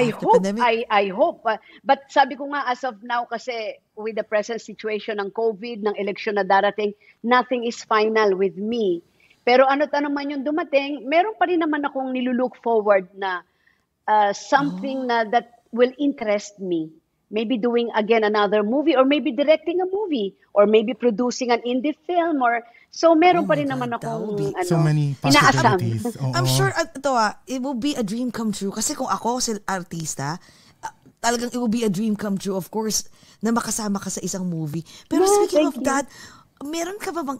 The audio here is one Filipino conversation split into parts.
after pandemic? I hope. But sabi ko nga, as of now, kasi with the present situation ng COVID, ng eleksyon na darating, nothing is final with me. Pero ano't ano man yung dumating, meron pa rin naman akong nilulook forward na something na that will interest me. Maybe doing again another movie, or maybe directing a movie, or maybe producing an indie film, or so meron pa rin naman akong so many possibilities. I'm sure it will be a dream come true. Kasi kung ako artista, talagang it will be a dream come true, of course, na makasama ka sa isang movie. Pero speaking of that, meron ka bang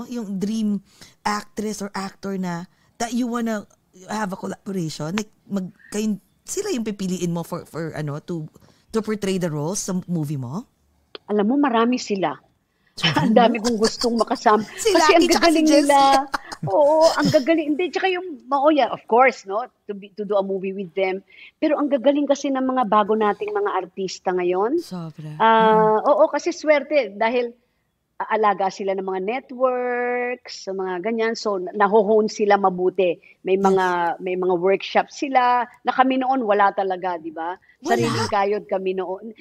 yung dream actress or actor na that you wanna have a collaboration? Like sila yung pipiliin mo for to portray the roles sa movie mo? Alam mo, marami sila. Ang dami kong gustong makasama. Kasi ang gagaling nila. Oo, ang gagaling. Hindi, tsaka yung, of course, no, to do a movie with them. Pero ang gagaling kasi ng mga bago nating mga artista ngayon. Sobra. Oo, kasi swerte. Dahil aalaga sila ng mga networks, sa mga ganyan. So, naho-hone sila mabuti. May mga workshops sila na kami noon wala talaga, di ba? Sariling kayod kami noon.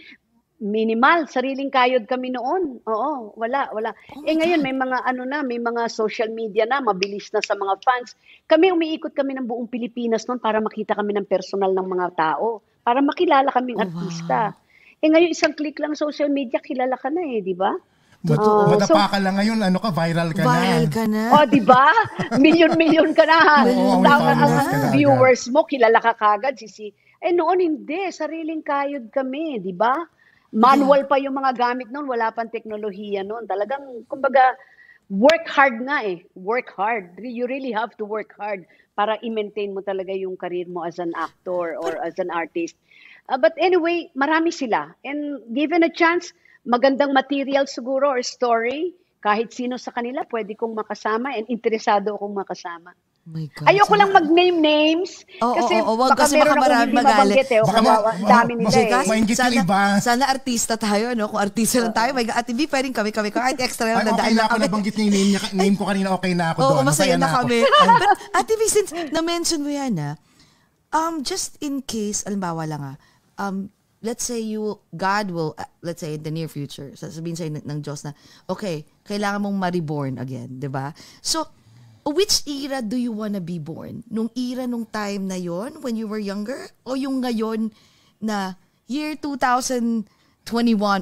Minimal, sariling kayod kami noon. Oo, wala. Ngayon may mga may mga social media na, mabilis na sa mga fans. Kami umiikot kami ng buong Pilipinas noon para makita kami ng personal ng mga tao, para makilala kaming artista. Ngayon isang click lang social media, kilala ka na di ba? Madapa ka lang ngayon, viral ka na. Viral ka na. Di ba? Milyon ka na. Ang viewers mo, kilala ka kagad. Noon hindi, sariling kayod kami, di ba? Manual pa yung mga gamit noon, wala pang teknolohiya noon. Talagang, kumbaga, work hard nga Work hard. You really have to work hard para i-maintain mo talaga yung career mo as an actor or as an artist. But anyway, marami sila. And given a chance, magandang material siguro or story, kahit sino sa kanila pwede kong makasama and interesado akong makasama. My God, ayoko lang mag-name names kasi baka meron akong hindi mabanggit dami nila Sana artista tayo, no? Kung artista lang tayo, may Ate V, pwedeng kami kahit extra lang. Okay na ako nabanggit niya yung name ko kanina, okay na ako doon. Masaya na kami. But Ate V, since na-mention mo yan, just in case, alimbawa lang let's say God will, let's say in the near future, sasabihin sa'yo ng Diyos na, okay, kailangan mong ma-reborn again, di ba? So, which era do you wanna be born? Nung era nung time na yon when you were younger? O yung ngayon na year 2021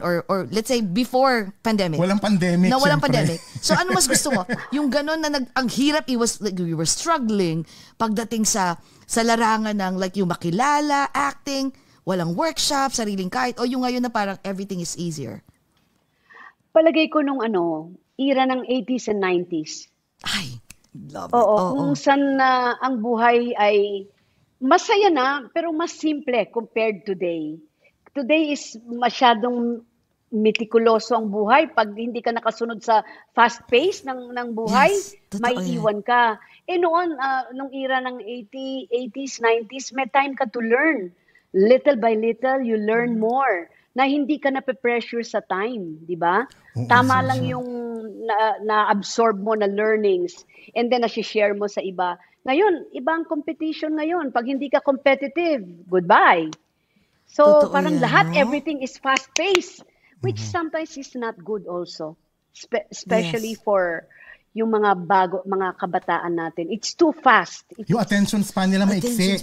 or let's say before pandemic? Walang pandemic. Na walang pandemic. So ano mas gusto mo? Yung ganon na ang hirap, you were struggling pagdating sa larangan ng like yung makilala, acting, walang workshop, sariling kahit, o yung ngayon na parang everything is easier? Palagay ko nung era ng 80s and 90s. Ay, love it. Kung saan ang buhay ay masaya na, pero mas simple compared today. Today is masyadong mitikuloso ang buhay. Pag hindi ka nakasunod sa fast pace ng buhay, may iwan ka. Noon, nung era ng 80s, 90s, may time ka to learn. Little by little, you learn more na hindi ka na-pressure sa time, di ba? Tama lang yung na-absorb mo na learnings and then na-share mo sa iba. Ngayon, ibang competition ngayon. Pag hindi ka competitive, goodbye. So, parang lahat, everything is fast-paced, which sometimes is not good also. Especially for yung mga kabataan natin. It's too fast. Yung attention span nila maiksi.